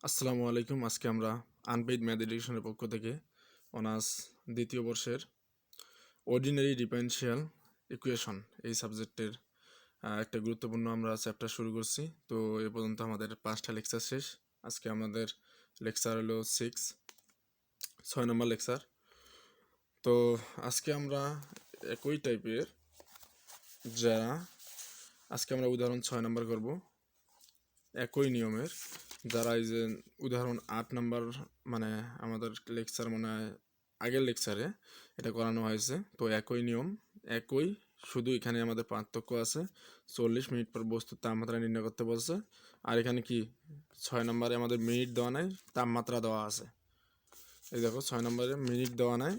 আসসালামু আলাইকুম। আজকে আমরা আনপেইড ম্যাথ এডুকেশনের পক্ষ থেকে অনার্স দ্বিতীয় বর্ষের অর্ডিনারি ডিফারেনশিয়াল ইকুয়েশন এই সাবজেক্টের একটা গুরুত্বপূর্ণ আমরা চ্যাপ্টার শুরু করছি। তো এ পর্যন্ত আমাদের 5টা লেকচার শেষ। আজকে আমাদের লেকচার হলো 6 নম্বর লেকচার। তো আজকে আমরা একই টাইপের যারা আজকে আমরা উদাহরণ 6 নম্বর করব একই নিয়মের যারা এই যে উদাহরণ 8 নম্বর মানে আমাদের লেকচার মনে হয় আগের লেকচারে এটা করানো হয়েছে। তো একই নিয়ম একই, শুধু এখানে আমাদের পার্থক্য আছে 40 মিনিট পর বস্তুর তাপমাত্রা নির্ণয় করতে বলছে। আর এখানে কি 6 নম্বরে আমাদের মিনিট দেওয়া নাই, তাপমাত্রা দেওয়া আছে। এই দেখো 6 নম্বরে মিনিট দেওয়া নাই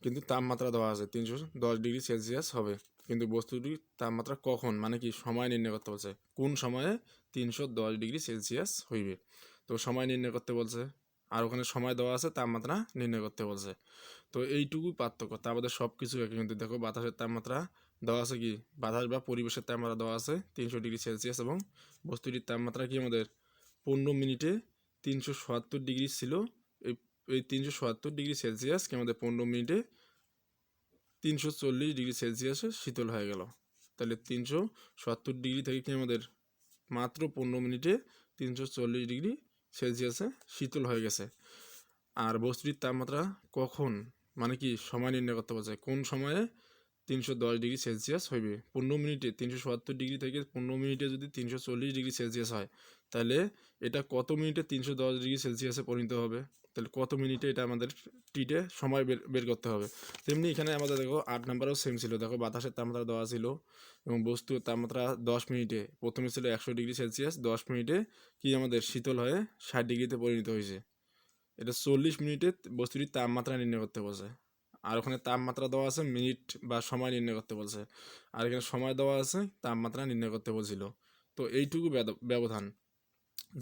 কিন্তু তাপমাত্রা দেওয়া আছে 310 ডিগ্রি সেলসিয়াস হবে, কিন্তু বস্তুটির তাপমাত্রা কখন মানে কি সময় নির্ণয় করতে বলছে, কোন সময়ে 310 ডিগ্রি সেলসিয়াস হইবে। তো সময় নির্ণয় করতে বলছে, আর ওখানে সময় দেওয়া আছে, তাপমাত্রা নির্ণয় করতে বলছে। তো এইটুকু পার্থক্য, তা আমাদের সব কিছু একই। কিন্তু দেখো বাতাসের তাপমাত্রা দেওয়া আছে কি, বাতাস বা পরিবেশের তাপমাত্রা দেওয়া আছে 300 ডিগ্রি সেলসিয়াস, এবং বস্তুটির তাপমাত্রা কি আমাদের 15 মিনিটে 377 ডিগ্রি ছিল। এই এই 377 ডিগ্রি সেলসিয়াস কি আমাদের 15 মিনিটে 340 ডিগ্রি সেলসিয়াসে শীতল হয়ে গেল। তাহলে 370 ডিগ্রি থেকে কি আমাদের মাত্র 15 মিনিটে 340 ডিগ্রি সেলসিয়াসে শীতল হয়ে গেছে। আর বস্তুটির তাপমাত্রা কখন মানে কি সময় নির্ণয় করতে বলছে, কোন সময়ে 310 ডিগ্রি সেলসিয়াস হইবে। 15 মিনিটে 370 ডিগ্রি থেকে 15 মিনিটে যদি 340 ডিগ্রি সেলসিয়াস হয়, তাহলে এটা কত মিনিটে 310 ডিগ্রি সেলসিয়াসে পরিণত হবে, তাহলে কত মিনিটে এটা আমাদের টিটে সময় বের করতে হবে। তেমনি এখানে আমাদের দেখো 8 নাম্বারও সেম ছিল। দেখো বাতাসের তাপমাত্রা দেওয়া ছিল এবং বস্তুর তাপমাত্রা 10 মিনিটে, প্রথমে ছিল 100 ডিগ্রি সেলসিয়াস, 10 মিনিটে কি আমাদের শীতল হয়ে 60 ডিগ্রিতে পরিণত হয়েছে। এটা 40 মিনিটে বস্তুটির তাপমাত্রা নির্ণয় করতে বলছে। আর ওখানে তাপমাত্রা দেওয়া আছে মিনিট বা সময় নির্ণয় করতে বলছে, আর এখানে সময় দেওয়া আছে, তাপমাত্রা নির্ণয় করতে বলছিল। তো এইটুকু ব্যবধান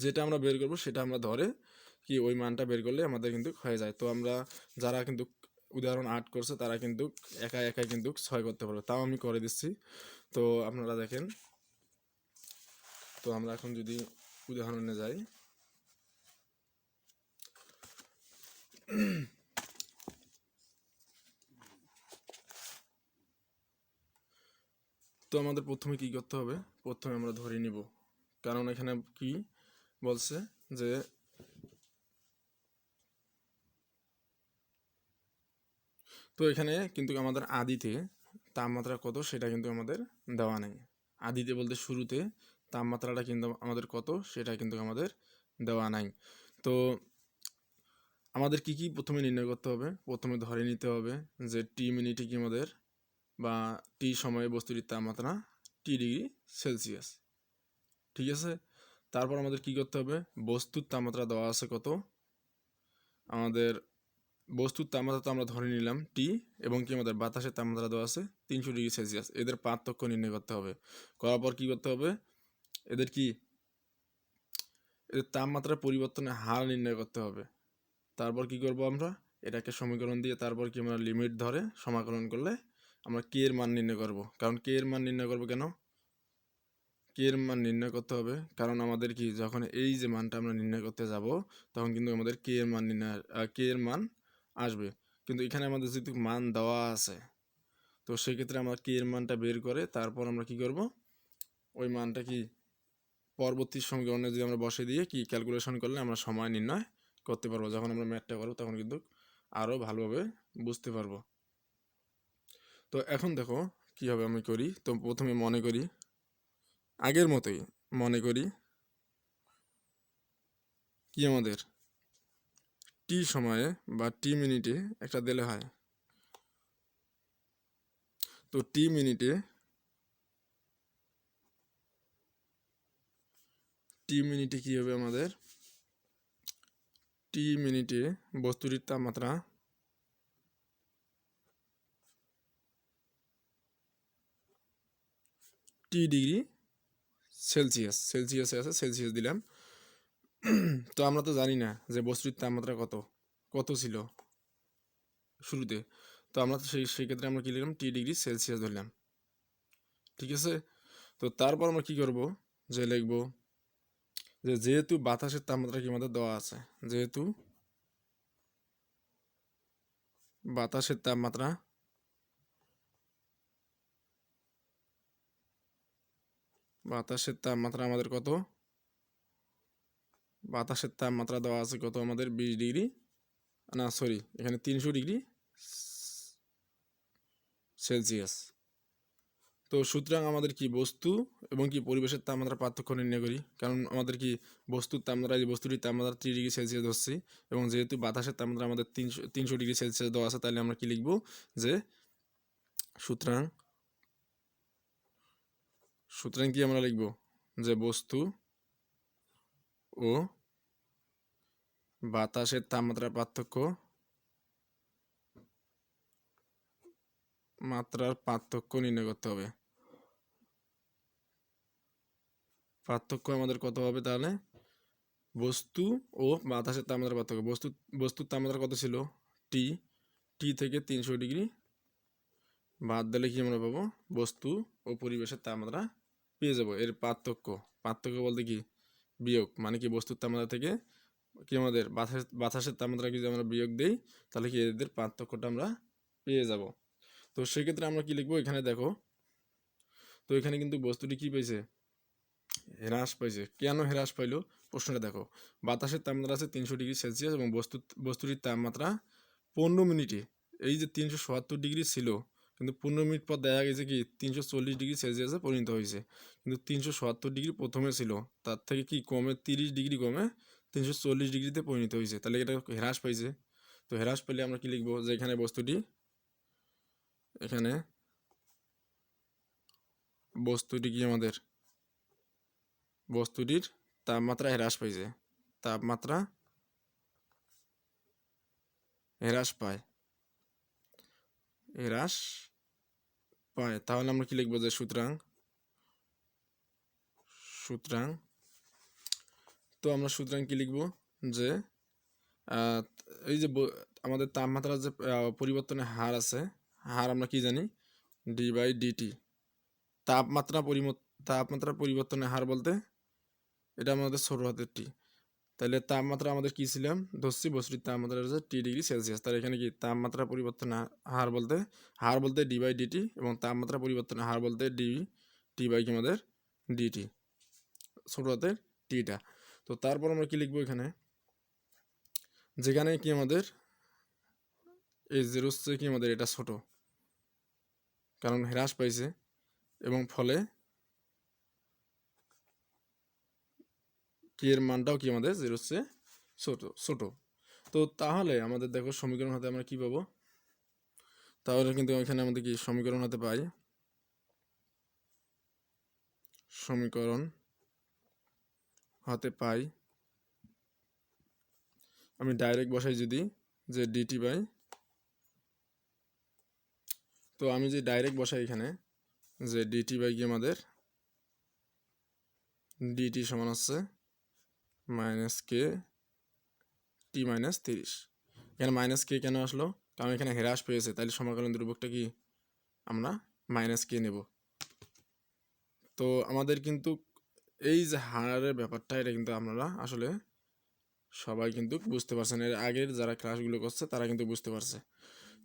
যেটা আমরা বের করব সেটা আমরা ধরে কি ওই মানটা বের করলে আমাদের কিন্তু হয়ে যায়। তো আমরা যারা কিন্তু উদাহরণ 8 করছে তারা কিন্তু একা একাই কিন্তু 6 করতে পারবে, তাও আমি করে দিচ্ছি। তো আপনারা দেখেন, তো আমরা এখন যদি উদাহরণে যাই, তো আমাদের প্রথমে কি করতে হবে, প্রথমে আমরা ধরে নিব, কারণ এখানে কি বলছে যে তো এখানে কিন্তু আমাদের আদিতে তাপমাত্রা কত সেটা কিন্তু আমাদের দেওয়া নেই। আদিতে বলতে শুরুতে তাপমাত্রাটা কিন্তু আমাদের কত সেটা কিন্তু আমাদের দেওয়া নাই। তো আমাদের কি প্রথমে নির্ণয় করতে হবে, প্রথমে ধরে নিতে হবে যে টি মিনিটে কি আমাদের বা টি সময়ে বস্তুটির তাপমাত্রা টি ডিগ্রি সেলসিয়াস, ঠিক আছে। তারপর আমাদের কি করতে হবে, বস্তুর তাপমাত্রা দেওয়া আছে কত, আমাদের বস্তুর তাপমাত্রা তো আমরা ধরে নিলাম টি, এবং কি আমাদের বাতাসের তাপমাত্রা দেওয়া আছে 300 ডিগ্রি সেলসিয়াস, এদের পার্থক্য নির্ণয় করতে হবে। করার পর কি করতে হবে, এদের কি এদের তাপমাত্রার পরিবর্তনের হার নির্ণয় করতে হবে। তারপর কি করব আমরা, এটাকে সমীকরণ দিয়ে তারপর কি আমরা লিমিট ধরে সমাকলন করলে আমরা কে এর মান নির্ণয় করব। কারণ কে এর মান নির্ণয় করব কেন, কে এর মান নির্ণয় করতে হবে কারণ আমাদের কি যখন এই যে মানটা আমরা নির্ণয় করতে যাব তখন কিন্তু আমাদের কে এর মান কে এর মান আসবে। কিন্তু এখানে আমাদের যেহেতু মান দেওয়া আছে, তো সেক্ষেত্রে আমরা কে এর মানটা বের করে তারপর আমরা কি করব, ওই মানটা কি পরবর্তী সমীকরণে যদি আমরা বসে দিয়ে কি ক্যালকুলেশন করলে আমরা সময় নির্ণয় করতে পারবো। যখন আমরা ম্যাথটা করবো তখন কিন্তু আরও ভালোভাবে বুঝতে পারবো। তো এখন দেখো কি হবে, আমি করি। তো প্রথমে মনে করি আগের মতোই, মনে করি কি আমাদের টি সময়ে বা টি মিনিটে একটা দিলে হয়। তো টি মিনিটে কি হবে আমাদের, টি মিনিটে বস্তুটির তাপমাত্রা টি ডিগ্রি সেলসিয়াসে আছে, সেলসিয়াস দিলাম। তো আমরা তো জানি না যে বস্তুটির তাপমাত্রা কত কত ছিল শুরুতে। তো আমরা তো সেই ক্ষেত্রে আমরা কি লিখলাম, টি ডিগ্রি সেলসিয়াস ধরলাম, ঠিক আছে। তো তারপর আমরা কি করব, যে লিখব যে যেহেতু বাতাসের তাপমাত্রা কি আমাদের দেওয়া আছে, যেহেতু বাতাসের তাপমাত্রা আমাদের কত, বাতাসের তাপমাত্রা দেওয়া আছে কত আমাদের 20 ডিগ্রি, না সরি এখানে 300 ডিগ্রি সেলসিয়াস। তো সুতরাং আমাদের কি বস্তু এবং কি পরিবেশের তাপমাত্রা পার্থক্য নির্ণয় করি, কারণ আমাদের কি বস্তুর তাপমাত্রা, এই বস্তুটির তাপমাত্রা 30 ডিগ্রি সেলসিয়াস ধরছি, এবং যেহেতু বাতাসের তাপমাত্রা আমাদের 300 ডিগ্রি সেলসিয়াস দেওয়া আছে, তাহলে আমরা কি লিখবো যে সুতরাং কি আমরা লিখব যে বস্তু ও বাতাসের তাপমাত্রার পার্থক্য নির্ণয় করতে হবে। পার্থক্য আমাদের কত হবে তাহলে, বস্তু ও বাতাসের তাপমাত্রা পার্থক্য, বস্তুর তাপমাত্রা কত ছিল টি থেকে 300 ডিগ্রি বাদ দিলে কি আমরা পাবো, বস্তু ও পরিবেশের তাপমাত্রা পেয়ে যাবো। এর পার্থক্য বলতে কি বিয়োগ, মানে কি বস্তুর তাপমাত্রা থেকে কি আমাদের বাতাসের তাপমাত্রা যদি আমরা বিয়োগ দেই, তাহলে কি এদের পার্থক্যটা আমরা পেয়ে যাব। তো সেক্ষেত্রে আমরা কি লিখবো, এখানে দেখো, তো এখানে কিন্তু বস্তুটি কি পেয়েছে, হ্রাস পাইছে। কেন হ্রাস পাইলো প্রশ্নটা দেখো, বাতাসের তাপমাত্রা আছে 300 ডিগ্রি সেলসিয়াস এবং বস্তুটির তাপমাত্রা 15 মিনিটে এই যে 377 ডিগ্রি ছিল, কিন্তু 15 মিনিট পর দেখা গেছে কি 340 ডিগ্রি সেলসিয়াসে পরিণত হয়েছে। কিন্তু 377 ডিগ্রি প্রথমে ছিল, তার থেকে কি কমে 30 ডিগ্রি কমে 340 ডিগ্রিতে পরিণত হয়েছে, তাহলে এটা হ্রাস পাইছে। তো হ্রাস পেলে আমরা কি লিখবো, যে এখানে বস্তুটি কি আমাদের বস্তুটির তাপমাত্রা হ্রাস পাইছে, তাপমাত্রা হ্রাস পায়, তাহলে আমরা কি লিখবো যে সুতরাং তো আমরা সুতরাং কি লিখবো যে এই যে আমাদের তাপমাত্রার যে পরিবর্তনের হার আছে, হার আমরা কি জানি d/dt, তাপমাত্রা পরিবর্তনের হার বলতে এটা আমাদের ছোট হাতের টি। তাহলে তাপমাত্রা আমাদের কি ছিলাম ধরছি, বস্তুটির তাপমাত্রা হচ্ছে টি ডিগ্রি সেলসিয়াস, তাহলে এখানে কি তাপমাত্রা পরিবর্তনের হার বলতে d/dt, এবং তাপমাত্রা পরিবর্তনের হার বলতে টি বাই কি আমাদের ডিটি, ছোট হাতের টিটা। তো তারপর আমরা কি লিখবো, এখানে যেখানে কি আমাদের এই জিরো হচ্ছে কি আমাদের এটা ছোট, কারণ হ্রাস পাইছে, এবং ফলে কি এর মানটাও কি আমাদের জিরো হচ্ছে ছোট। তো তাহলে আমাদের দেখো সমীকরণ হাতে আমরা কি পাবো, তাহলে কিন্তু এখানে আমাদের কি সমীকরণ হাতে পাই, আমি ডাইরেক্ট বসাই যদি যে ডিটি বাই, তো আমি যে ডাইরেক্ট বসাই এখানে যে ডিটি বাই কি আমাদের ডিটি সমান হচ্ছে -k t - 30। এখানে -k কেন আসলো, কারণ এখানে হ্রাস পেয়েছে, তাহলে সমাকলন ধ্রুবকটা কি আমরা -k নেব। তো আমাদের কিন্তু এই যে হারের ব্যাপারটা, এটা কিন্তু আপনারা আসলে সবাই কিন্তু বুঝতে পারছেন, এর আগের যারা ক্লাসগুলো করছে তারা কিন্তু বুঝতে পারছে।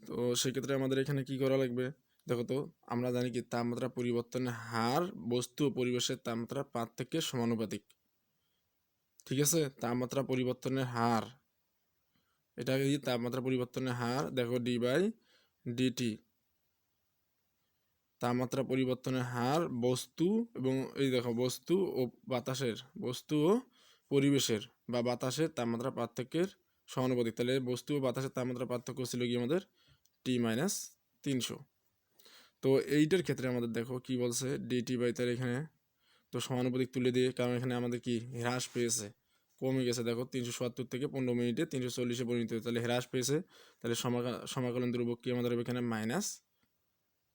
তো সেক্ষেত্রে আমাদের এখানে কি করা লাগবে, দেখো তো আমরা জানি কি তাপমাত্রা পরিবর্তনের হার বস্তু ও পরিবেশের তাপমাত্রা পার্থক্যের সমানুপাতিক, ঠিক আছে। তাপমাত্রা পরিবর্তনের হার, এটা কি তাপমাত্রা পরিবর্তনের হার, দেখো d/dt, তাপমাত্রা পরিবর্তনের হার বস্তু এবং এই দেখো বস্তু ও পরিবেশের বা বাতাসের তাপমাত্রা পার্থক্যের সমানুপাতিক, তাহলে বস্তু ও বাতাসের তাপমাত্রা পার্থক্য ছিল কি আমাদের t-300। তো এইটার ক্ষেত্রে আমাদের দেখো কি বলছে dt/, তার এখানে তো সমানুপাতিক তুলে দিয়ে, কারণ এখানে আমাদের কি হ্রাস পেয়েছে, কমে গেছে, দেখো 377 থেকে 15 মিনিটে 340-এ পরিণত হয়েছে, তাহলে হ্রাস পেয়েছে, তাহলে সমাকলন ধ্রুবক কি আমাদের এখানে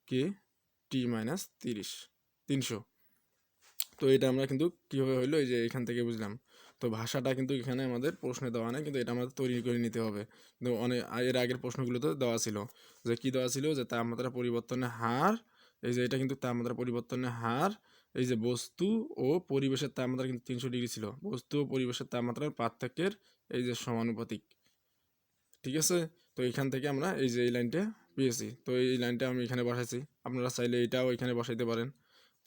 -k t-300। তো এটা আমরা কিন্তু কীভাবে হইলো, এই যে এখান থেকে বুঝলাম। তো ভাষাটা কিন্তু এখানে আমাদের প্রশ্নে দেওয়া নেই, কিন্তু এটা আমাদের তৈরি করে নিতে হবে। কিন্তু এর আগের প্রশ্নগুলোতে দেওয়া ছিল, যে কি দেওয়া ছিল, যে তাপমাত্রা পরিবর্তনের হার, এই যে এটা কিন্তু তাপমাত্রা পরিবর্তনের হার এই যে বস্তু ও পরিবেশের তাপমাত্রা কিন্তু 300 ডিগ্রি ছিল, বস্তু ও পরিবেশের তাপমাত্রার পার্থক্যের এই যে সমানুপাতিক, ঠিক আছে। তো এখান থেকে আমরা এই যে এই লাইনটা পেয়েছি, তো এই লাইনটা আমি এখানে বসাইছি, আপনারা চাইলে এটাও এখানে বসাইতে পারেন,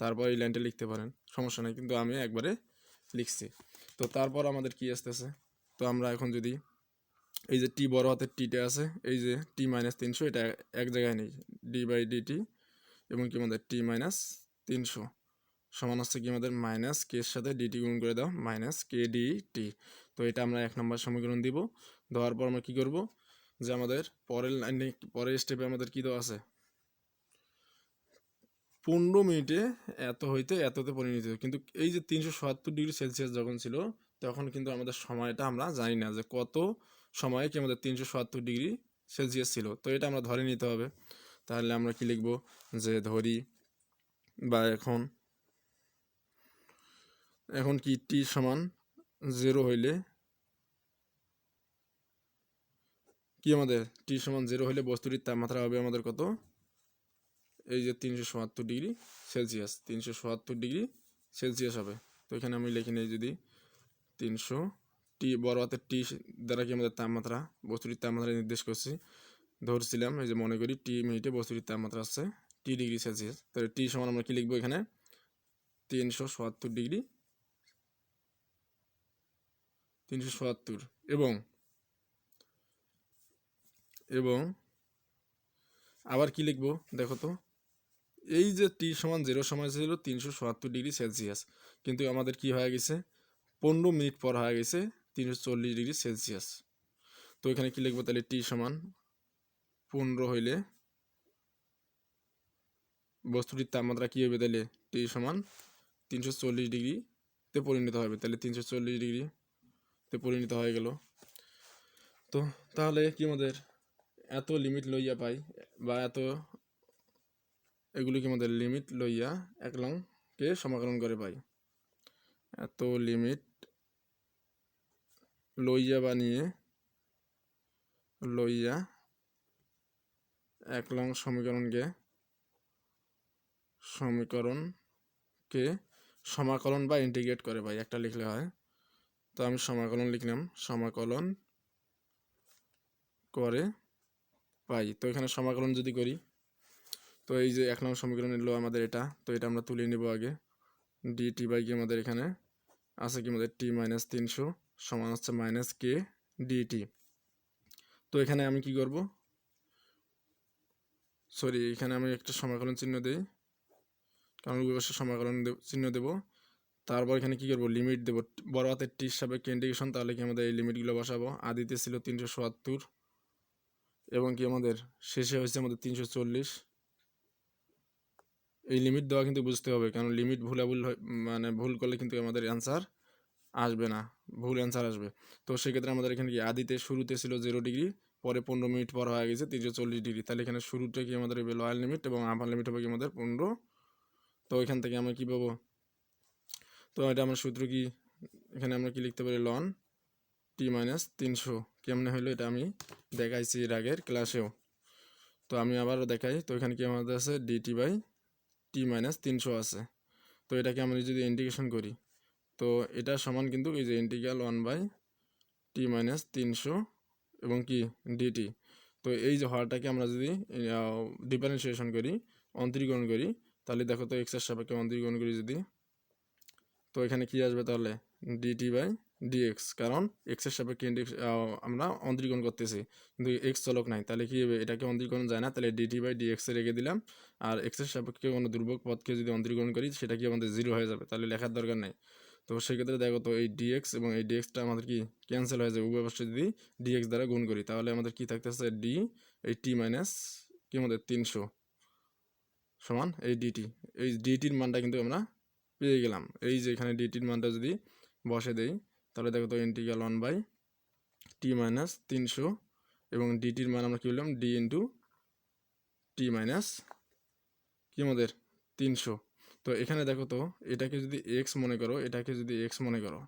তারপর এই লাইনটা লিখতে পারেন, সমস্যা নেই, কিন্তু আমি একবারে লিখছি। তো তারপর আমাদের কি আসতেছে, তো আমরা এখন যদি এই যে টি বড় হাতের টিটা আছে, এই যে টি মাইনাস 300 এটা এক জায়গায় নেই, d/dt এবং কি আমাদের টি মাইনাস 300 সমান হচ্ছে কি আমাদের মাইনাস কে এর সাথে ডিটি গুণ করে দাও, মাইনাস কে ডিটি। তো এটা আমরা 1 নম্বর সমীকরণ দিব। দেওয়ার পর আমরা কি করব, যে আমাদের পরের লাইনে পরের স্টেপে আমাদের কি দেওয়া আছে, 15 মিনিটে এত হইতে এততে পরিণত, কিন্তু এই যে 377 ডিগ্রি সেলসিয়াস যখন ছিল তখন কিন্তু আমাদের সময়টা আমরা জানি না যে কত সময়ে কি আমাদের 377 ডিগ্রি সেলসিয়াস ছিল। তো এটা আমরা ধরে নিতে হবে। তাহলে আমরা কি লিখব, যে ধরি বা এখন কি টি সমান 0 হইলে কি আমাদের টি সমান 0 হইলে বস্তুটির তাপমাত্রা হবে আমাদের কত, এই যে 377 ডিগ্রি সেলসিয়াস, 377 ডিগ্রি সেলসিয়াস হবে। তো এখানে আমি লিখে নিই, যদি 300 টি বড় হাতের টি দ্বারা কি আমাদের তাপমাত্রা বস্তুটির তাপমাত্রা নির্দেশ করছি, ধরছিলাম এই যে মনে করি টি মিনিটে বস্তুটির তাপমাত্রা আছে টি ডিগ্রি সেলসিয়াস, তাহলে টি সমান আমরা কি লিখবো এখানে 377 এবং এবং আবার কি লিখবো দেখো তো, এই যে টি সমান 0 সময় ছিল 377 ডিগ্রি সেলসিয়াস, কিন্তু আমাদের কি হয়ে গেছে 15 মিনিট পর হয়ে গেছে 340 ডিগ্রি সেলসিয়াস। তো এখানে কি লিখবো তাহলে, টি সমান 15 হইলে বস্তুটির তাপমাত্রা কি হবে, তাহলে টি সমান 340 ডিগ্রিতে পরিণত হবে, তাহলে 340 ডিগ্রিতে পরিণত হয়ে গেল। তো তাহলে কি আমাদের এত লিমিট লইয়া পাই, বা এগুলি কি আমাদের লিমিট লইয়া একলংকে সমাকলন করে পাই, এত লিমিট লইয়া বানিয়ে লইয়া একলং সমীকরণকে সমাকলন বা ইন্টিগ্রেট করে পাই, একটা লিখলে হয়। তো আমি সমাকলন লিখলাম, সমাকলন করে পাই। তো এখানে সমাকলন যদি করি, তো এই যে 1 নং সমীকরণ এলো আমাদের এটা, তো এটা আমরা তুলে নিব আগে, ডিটি বাই কি আমাদের এখানে আছে কি আমাদের টি মাইনাস 300 সমান হচ্ছে মাইনাস কে ডিটি। তো এখানে আমি কি করব, সরি এখানে আমি একটা সমাকলন চিহ্ন দিই, কারণ অবশ্যই সমাকলন চিহ্ন দেব। তারপর এখানে কি করব, লিমিট দেব বড় হাতের টির সাপেক্ষে ইন্টিগ্রেশন, তাহলে কি আমাদের এই লিমিটগুলো বসাবো। আদিতে ছিল 377 এবং কি আমাদের শেষে হয়েছে আমাদের 340। এই লিমিট দেওয়া কিন্তু বুঝতে হবে, কারণ লিমিট মানে ভুল করলে কিন্তু আমাদের অ্যান্সার আসবে না, ভুল অ্যান্সার আসবে। তো সেক্ষেত্রে আমাদের এখানে কি আদিতে শুরুতে ছিল 0 ডিগ্রি, পরে 15 মিনিট পর হয়ে গেছে 340 ডিগ্রি, তাহলে এখানে শুরুটা কি আমাদের লোয়ার লিমিট এবং আপার লিমিট হবে কি আমাদের 15। তো এখান থেকে আমরা কি পাবো, তো এটা আমার সূত্র কি, এখানে আমরা কি লিখতে পারি, লন টি মাইনাস 300 কেমনে হলো এটা আমি দেখাইছি এর আগের ক্লাসেও। তো আমি আবারও দেখাই, তো এখানে কি আমাদের আছে ডিটি বাই টি মাইনাস 300 আছে। তো এটাকে আমরা যদি ইন্টিগ্রেশন করি, তো এটা সমান কিন্তু এই যে ইন্টিগ্রাল 1/টি মাইনাস 300 এবং কি ডিটি। তো এই যে হরটাকে আমরা যদি ডিফারেন্সিয়েশন করি, অন্তরীকরণ করি, তাহলে দেখো তো এক্সের সাপেক্ষে অন্তরীকরণ করি যদি, তো এখানে কি আসবে তাহলে ডিটি বাই ডিএক্স, কারণ এক্সের সাপেক্ষে আমরা অন্তরীকরণ করতেছি কিন্তু এক্স চলক নাই, তাহলে কি হবে, এটাকে অন্তরীকরণ যায় না, তাহলে ডিটি বাই ডিএক্সে রেখে দিলাম। আর এক্সের সাপেক্ষে কোনো দুর্বক পদকে যদি অন্তরীকরণ করি সেটা কি আমাদের 0 হয়ে যাবে, তাহলে লেখার দরকার নাই। তো সেক্ষেত্রে দেখো তো এই ডিএক্স এবং এই ডিএক্সটা আমাদের কি ক্যান্সেল হয়ে যাবে, উভয় পাশে যদি ডিএক্স দ্বারা গুণ করি, তাহলে আমাদের কি থাকতেছে ডি এই টি মাইনাস কি আমাদের 300 সমান এই ডিটি, এই ডিটির মানটা কিন্তু আমরা পেয়ে গেলাম। এই যে এখানে ডিটির মানটা যদি বসে দেই, তাহলে দেখো তো ইন্টিগ্রাল 1/টি মাইনাস 300 এবং ডিটির মান আমরা কি বললাম ডি ইন্টু টি মাইনাস কি আমাদের 300। তো এখানে দেখো তো এটাকে যদি এক্স মনে করো, এটাকে যদি এক্স মনে করো,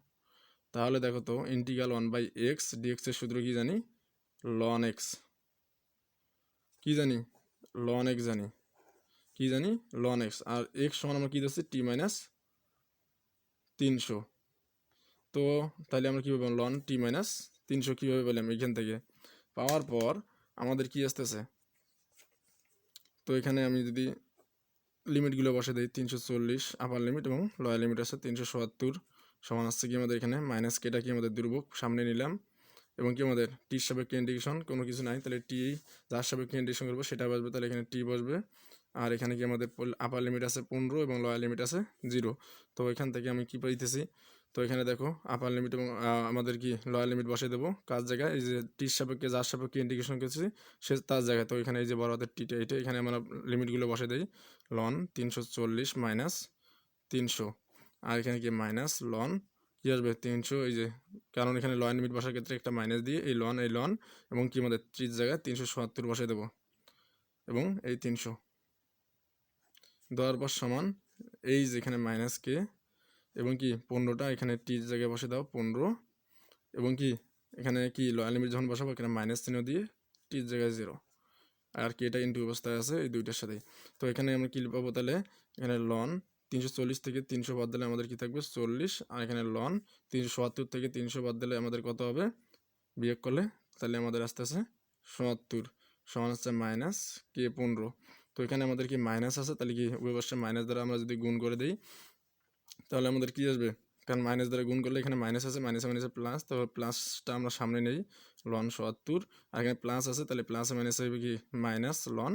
তাহলে দেখো তো ইন্টিগ্রাল 1/x ডিএক্স এর সূত্র কি জানি, লন এক্স, কি জানি লন এক্স জানি। কি জানি লন এক্স, আর এক্স সমান আমরা কী দিচ্ছি টি মাইনাস 300। তো তাহলে আমরা কীভাবে লন টি মাইনাস 300 কীভাবে পেলাম এখান থেকে পাওয়ার পর আমাদের কি আসতেছে, তো এখানে আমি যদি লিমিটগুলো বসে দিই 340 আপার লিমিট এবং লোয়ার লিমিট আছে 370 সমান আসছে কি আমাদের এখানে মাইনাস কেটা কি আমাদের দুর্ভোগ সামনে নিলাম এবং কি আমাদের টির সাপেক্ষে ইন্ডিকেশন কোনো কিছু নাই, তাহলে টি যার সাপেক্ষে ইন্ডিকেশন করবো সেটা বসবে, তাহলে এখানে টি বসবে। আর এখানে কি আমাদের আপার লিমিট আছে 15 এবং লোয়ার লিমিট আছে 0। তো এখান থেকে আমি কি পাইতেছি, তো এখানে দেখো আপার লিমিট এবং আমাদের কি লোয়ার লিমিট বসে দেবো কাজ জায়গায়, এই যে টির সাপেক্ষে যার সাপেক্ষে ইন্ডিকেশন করছি সে তার জায়গায়, তো এখানে এই যে বড় হাতের টিটা এইটা এখানে আমরা লিমিটগুলো বসে দিই লন 340 মাইনাস 300, আর এখানে কি মাইনাস লন কী আসবে 300, এই যে কারণ এখানে লন লিমিট বসার ক্ষেত্রে একটা মাইনাস দিয়ে এই লন এবং কি আমাদের 30 জায়গায় 370 বসে দেবো এবং এই 300 দেওয়ার পর সমান এই যে এখানে মাইনাস কে এবং কি 15টা এখানে টি জায়গায় বসে দাও 15 এবং কি এখানে কি লয়াল লিমিট যখন বসাবো এখানে মাইনাস চিহ্ন দিয়ে টির জায়গায় 0, আর কি এটা ইনটু অবস্থায় আছে এই দুইটার সাথেই। তো এখানে আমরা কি পাবো তাহলে এখানে লন 340 থেকে 300 বাদ দিলে আমাদের কি থাকবে 40, আর এখানে লন 370 থেকে 300 বাদ দিলে আমাদের কত হবে বিয়োগ করলে, তাহলে আমাদের আসতে আছে 70 সমান হচ্ছে মাইনাস কে 15। তো এখানে আমাদের কি মাইনাস আছে, তাহলে কি উভয় পাশে মাইনাস দ্বারা আমরা যদি গুণ করে দিই তাহলে আমাদের কি আসবে, কারণ মাইনাস দ্বারা গুণ করলে এখানে মাইনাস আছে মাইনাসে মাইনাসে প্লাস, তো প্লাসটা আমরা সামনে নেই লন 70, আর এখানে প্লাস আছে তাহলে প্লাসে মাইনাসে হবে কি মাইনাস লন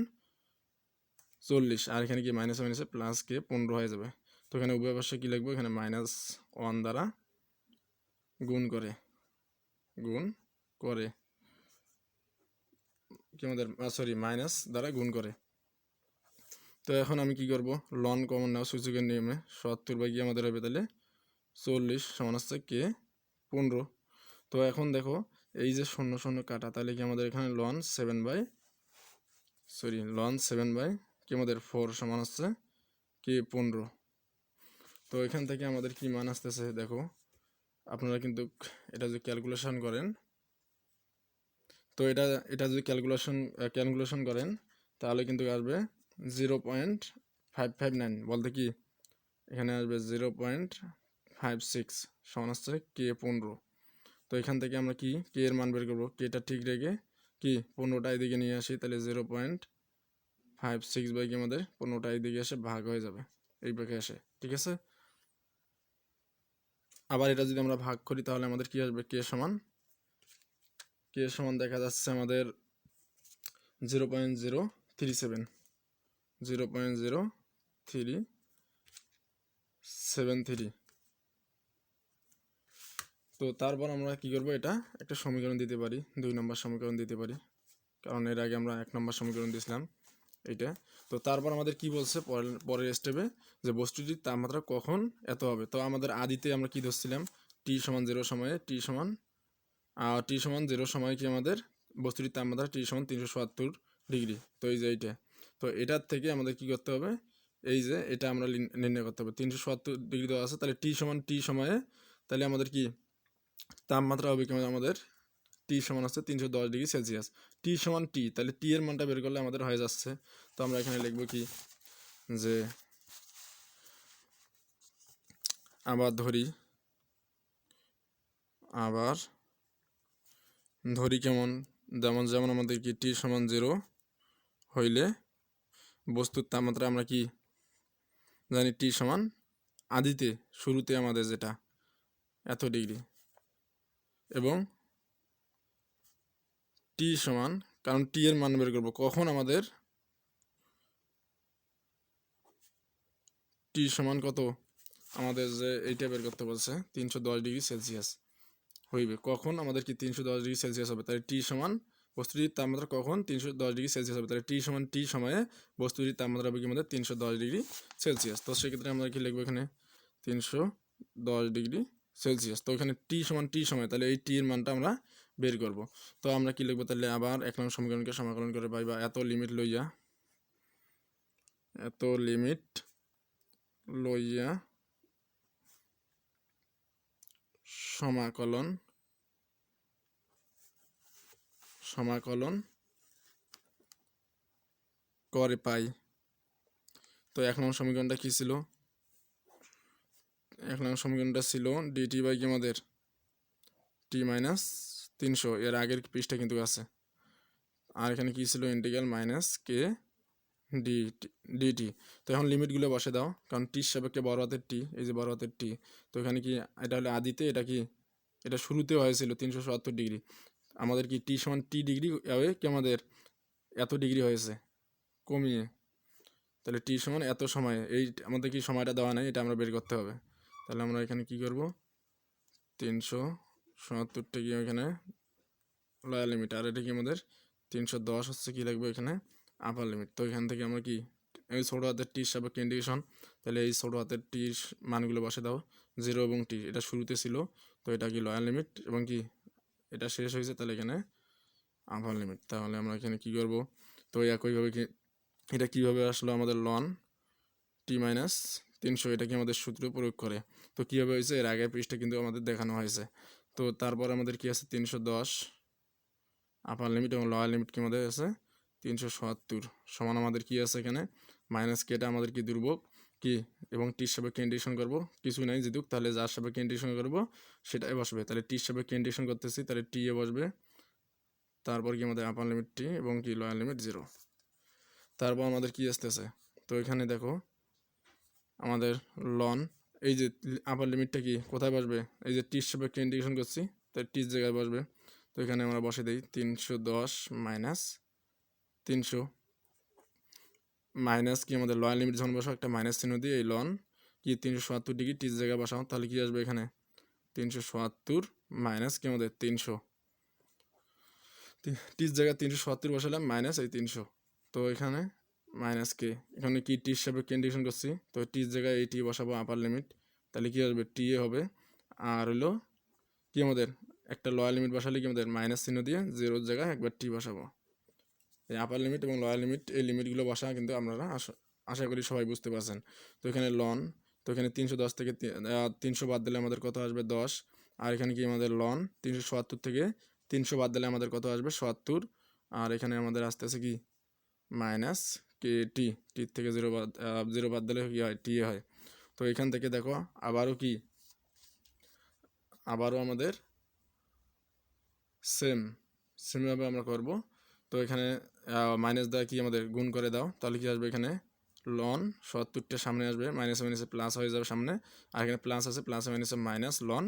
40, আর এখানে কি মাইনাসে মাইনাসে প্লাস কে 15 হয়ে যাবে। তো এখানে উভয় পাশে কী লিখবো, এখানে -1 দ্বারা গুণ করে কি আমাদের মাইনাস দ্বারা গুণ করে। তো এখন আমি কি করব, লন কমন নাও সূচকের নিয়মে 70 কি আমাদের হবে তাহলে 40 সমান হচ্ছে কে 15। তো এখন দেখো এই যে 0 0 কাটা, তাহলে কি আমাদের এখানে লন 7 কি আমাদের 4 সমান হচ্ছে কে 15। তো এখান থেকে আমাদের কি মান আসতেছে দেখো, আপনারা কিন্তু এটা যদি ক্যালকুলেশন করেন, তো এটা যদি ক্যালকুলেশন করেন তাহলে কিন্তু আসবে 0.559, বলতে কি এখানে আসবে 0.56 সমান হচ্ছে কে 15। তো এখান থেকে আমরা কি কে এর মান বের করবো, কেটা ঠিক রেখে কি 15টা এদিকে নিয়ে আসি, তাহলে 0.56 কি আমাদের 15টা এদিকে এসে ভাগ হয়ে যাবে এই পাশে আসে, ঠিক আছে। আবার এটা যদি আমরা ভাগ করি তাহলে আমাদের কি আসবে, কে সমান দেখা যাচ্ছে আমাদের 0.037 0.0373। তো তারপর আমরা কি করব, এটা একটা সমীকরণ দিতে পারি, 2 নম্বর সমীকরণ দিতে পারি, কারণ এর আগে আমরা 1 নম্বর সমীকরণ দিয়েছিলাম এইটা। তো তারপর আমাদের কি বলছে পরের স্টেপে যে বস্তুটির তাপমাত্রা কখন এত হবে। তো আমাদের আদিতে আমরা কি ধরছিলাম, টি সমান 0 সময়ে টি সমান 0 সময় কি আমাদের বস্তুটির তাপমাত্রা টি সমান 370 ডিগ্রি। তো এই যে এইটা, তো এটার থেকে আমাদের কি করতে হবে, এই যে এটা আমরা নির্ণয় করতে হবে 370 ডিগ্রি দেওয়া আছে, তাহলে টি সমান টি সময়ে তাহলে আমাদের কি তাপমাত্রা হবে কি আমাদের টি সমান হচ্ছে 310 ডিগ্রি সেলসিয়াস। টি সমান টি, তাহলে টি এর মানটা বের করলে আমাদের হয়ে যাচ্ছে। তো আমরা এখানে লিখবো কি যে আবার ধরি কেমন, যেমন আমাদের কি টি সমান 0 হইলে বস্তুর তাপমাত্রা আমরা কি জানি টি সমান আদিতে শুরুতে আমাদের যেটা এত ডিগ্রি, এবং টি সমান, কারণ টি এর মান বের করবো কখন আমাদের টি সমান কত, আমাদের যে এইটা বের করতে বলছে 310 ডিগ্রি সেলসিয়াস হইবে, কখন আমাদের কি 310 ডিগ্রি সেলসিয়াস হবে, তাহলে টি সমান বস্তুটির তাপমাত্রা কখন 310 ডিগ্রি সেলসিয়াস হবে, তাহলে টি সমান টি সময়ে বস্তুটির তাপমাত্রা হবে কি আমাদের 310 ডিগ্রি সেলসিয়াস। তো সেক্ষেত্রে আমরা কি লিখবো এখানে 310 ডিগ্রি সেলসিয়াস। তো এখানে টি সমান টি সময়, তাহলে এই টি এর মানটা আমরা বের করব। তো আমরা কি লিখবো তাহলে, আবার 1 নং সমীকরণকে সমাকলন করে পাইবা এত লিমিট লইয়া সমাকলন করে পাই তো 1 নং সমীকরণটা কী ছিল? 1 নং সমীকরণটা ছিল ডিটি বাই কি আমাদের টি মাইনাস 300, এর আগের পৃষ্ঠা কিন্তু আছে। আর এখানে কী ছিল? ইন্টিগ্রাল মাইনাস কে ডিটি। তো এখন লিমিটগুলো বসে দাও, কারণ টির সাপেক্ষে বড় হাতের টি, এই যে বড় হাতের টি। তো এখানে কি এটা হলো আদিতে, এটা কি এটা শুরুতেও হয়েছিল 370 ডিগ্রি। আমাদের কি টি সমান টি ডিগ্রি কি আমাদের এত ডিগ্রি হয়েছে কমিয়ে, তাহলে টি সমান এত সময়, এই আমাদের কি সময়টা দেওয়া নেই, এটা আমরা বের করতে হবে। তাহলে আমরা এখানে কি করব? 370টা কি এখানে লোয়ার লিমিট, আর এটা কি আমাদের 310 হচ্ছে কি লাগবে এখানে আপার লিমিট। তো এখান থেকে আমরা কি এই ছোটো হাতের টির সাপেক্ষে ইন্টিগ্রেশন, তাহলে এই ছোটো হাতের টির মানগুলো বসে দাও। 0 এবং টি এটা শুরুতে ছিল, তো এটা কি লোয়ার লিমিট, এবং কি এটা শেষ হয়েছে, তাহলে এখানে আপার লিমিট। তাহলে আমরা এখানে কি করব? তো একইভাবে কি এটা কীভাবে আসলো আমাদের লন টি মাইনাস 300, এটা কি আমাদের সূত্র প্রয়োগ করে। তো কীভাবে হয়েছে এর আগের পৃষ্ঠা কিন্তু আমাদের দেখানো হয়েছে। তো তারপর আমাদের কি আছে 310 আপার লিমিট, এবং লোয়ার লিমিট কি আমাদের আছে 370, সমান আমাদের কি আছে এখানে মাইনাস কেটা আমাদের কি দুর্ভোগ কি, এবং টির সাপেক্ষে ইন্টিগ্রেশন করবো, কিছুই নাই যেহেতু, তাহলে যার সাপেক্ষে ইন্টিগ্রেশন করবো সেটাই বসবে। তাহলে টির সাপেক্ষে ইন্টিগ্রেশন করতেছি, তাহলে টি এ বসবে, তারপর কি আমাদের আপার লিমিট টি এবং কি লোয়ার লিমিট 0। তারপর আমাদের কি আসতেছে? তো এখানে দেখো আমাদের লন, এই যে আপার লিমিটটা কি কোথায় বসবে? এই যে টির সাপেক্ষে ইন্টিগ্রেশন করছি, তাই টির জায়গায় বসবে। তো এখানে আমরা বসে দিই 310 মাইনাস 300 মাইনাস কি আমাদের লোয়ার লিমিট যখন বসাও একটা মাইনাস চিহ্ন দিয়ে এই লন কি 370 ডিগ্রি টির জায়গায় বসাও, তাহলে কি আসবে এখানে 370 মাইনাস কি আমাদের 300, টির জায়গায় 370 বসালাম মাইনাস এই 300। তো এখানে মাইনাস কে, এখানে কি টির সাপেক্ষে ইন্টিগ্রেশন করছি, তো টির জায়গায় এই টি বসাবো আপার লিমিট, তাহলে কি আসবে টি এ হবে। আর হলো কি আমাদের একটা লোয়ার লিমিট বসালে কি আমাদের মাইনাস চিহ্ন দিয়ে 0-র জায়গায় একবার টি বসাবো। এই আপার লিমিট এবং লোয়ার লিমিট, এই লিমিটগুলো বসা কিন্তু আপনারা আশা করি সবাই বুঝতে পারছেন। তো এখানে লন, তো এখানে 310 থেকে 300 বাদ দিলে আমাদের কত আসবে 10, আর এখানে কি আমাদের লন 370 থেকে 300 বাদ দিলে আমাদের কত আসবে 70, আর এখানে আমাদের আসতে আছে কি মাইনাস কে টি, টির থেকে 0 বাদ দিলে কি হয় টি এ হয়। তো এখান থেকে দেখো আবারও আমাদের সেমভাবে আমরা করব। তো এখানে মাইনাস দেওয়া কি আমাদের গুণ করে দাও, তাহলে কি আসবে এখানে লন 70টা সামনে আসবে, মাইনাসে মাইনাসে প্লাস হয়ে যাবে সামনে, আর এখানে প্লাস আছে, প্লাসে মাইনাসে মাইনাস লন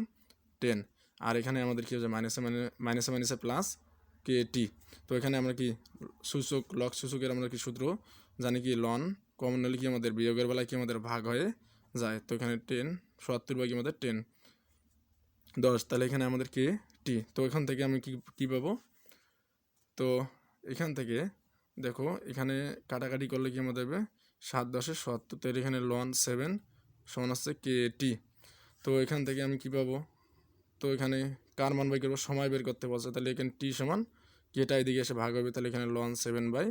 10, আর এখানে আমাদের কী হচ্ছে মাইনাসে মাইনাসে প্লাস কে টি। তো এখানে আমরা কি সূচক লক সূচকের আমরা কি সূত্র জানি, কি লন কমন হলে কি আমাদের বিয়োগের বেলায় কি আমাদের ভাগ হয়ে যায়। তো এখানে 10 70 বা কি আমাদের 10, তাহলে এখানে আমাদের কে টি। তো এখান থেকে আমি কি পাবো? তো এখান থেকে দেখো এখানে কাটাকাটি করলে কি আমাদের হবে 7-10 70, তো এখানে লন 7 সমান হচ্ছে কে টি। তো এখান থেকে আমি কি পাবো? তো এখানে কার মান বাই করবো, সময় বের করতে বলছে, তাহলে এখানে টি সমান কেটা এদিকে এসে ভাগ হবে, তাহলে এখানে লন 7 বাই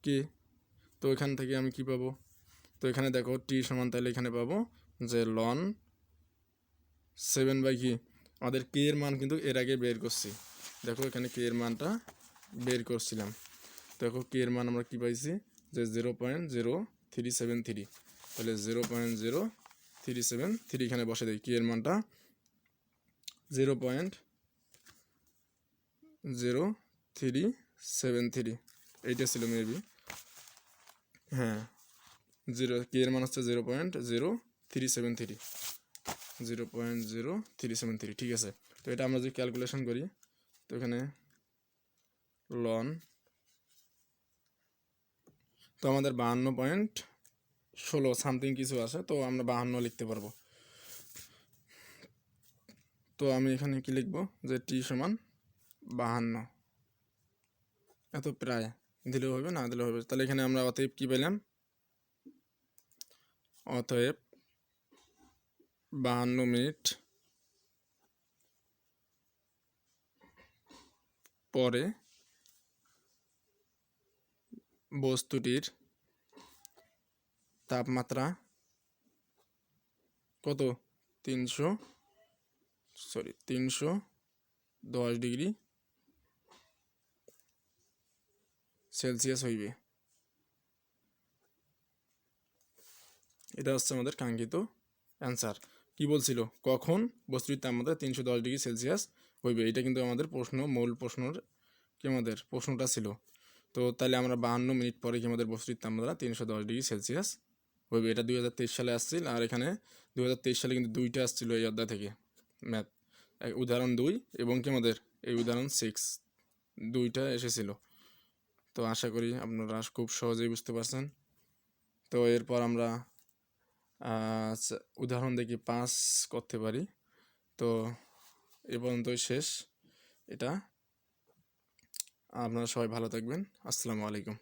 কে। তো এখান থেকে আমি কি পাবো? তো এখানে দেখো টি সমান, তাহলে এখানে পাবো যে লন 7 বাই কি আমাদের কে এর মান কিন্তু এর আগে বের করছি, দেখো এখানে কে এর মানটা বের করছিলাম। দেখো কে এর মান আমরা কি পাইছি যে 0.0373, তাহলে 0.0373 এখানে বসে দিই, কে এর মানটা 0.0373, এইটা ছিল মেবি, হ্যাঁ কে এর মান হচ্ছে 0.0373, 0.0373, ঠিক আছে। তো এটা আমরা যদি ক্যালকুলেশন করি, তো এখানে লন, তো আমাদের 52.16 সামথিং কিছু আছে, তো আমরা 52 লিখতে পারবো। তো আমি এখানে কি লিখব যে টি সমান 52, এত প্রায় দিলেও হবে না দিলেও হবে। তাহলে এখানে আমরা অতএব কি পেলাম? অতএব 52 মিনিট পরে বস্তুটির তাপমাত্রা কত 310 ডিগ্রি সেলসিয়াস হইবে। এটা হচ্ছে আমাদের কাঙ্ক্ষিত অ্যান্সার। কি বলছিল, কখন বস্তুর তাপমাত্রা 310 ডিগ্রি সেলসিয়াস হইবে, এটা কিন্তু আমাদের প্রশ্ন, মূল প্রশ্নের কি আমাদের প্রশ্নটা ছিল। তো তাহলে আমরা 52 মিনিট পরে কি আমাদের বস্তুর তাপমাত্রা 310 ডিগ্রি সেলসিয়াস হইবে, এটা 2023 সালে আসছিল। আর এখানে 2023 সালে কিন্তু দুইটা আসছিল এই অধ্যায় থেকে ম্যাথ, উদাহরণ 2 এবং কি আমাদের এই উদাহরণ 6, দুইটা এসেছিল। তো আশা করি আপনারা খুব সহজেই বুঝতে পারছেন। তো এরপর আমরা উদাহরণ দেখি 5 করতে পারি। তো এ পর্যন্তই শেষ এটা। আপনারা সবাই ভালো থাকবেন। আসসালামু আলাইকুম।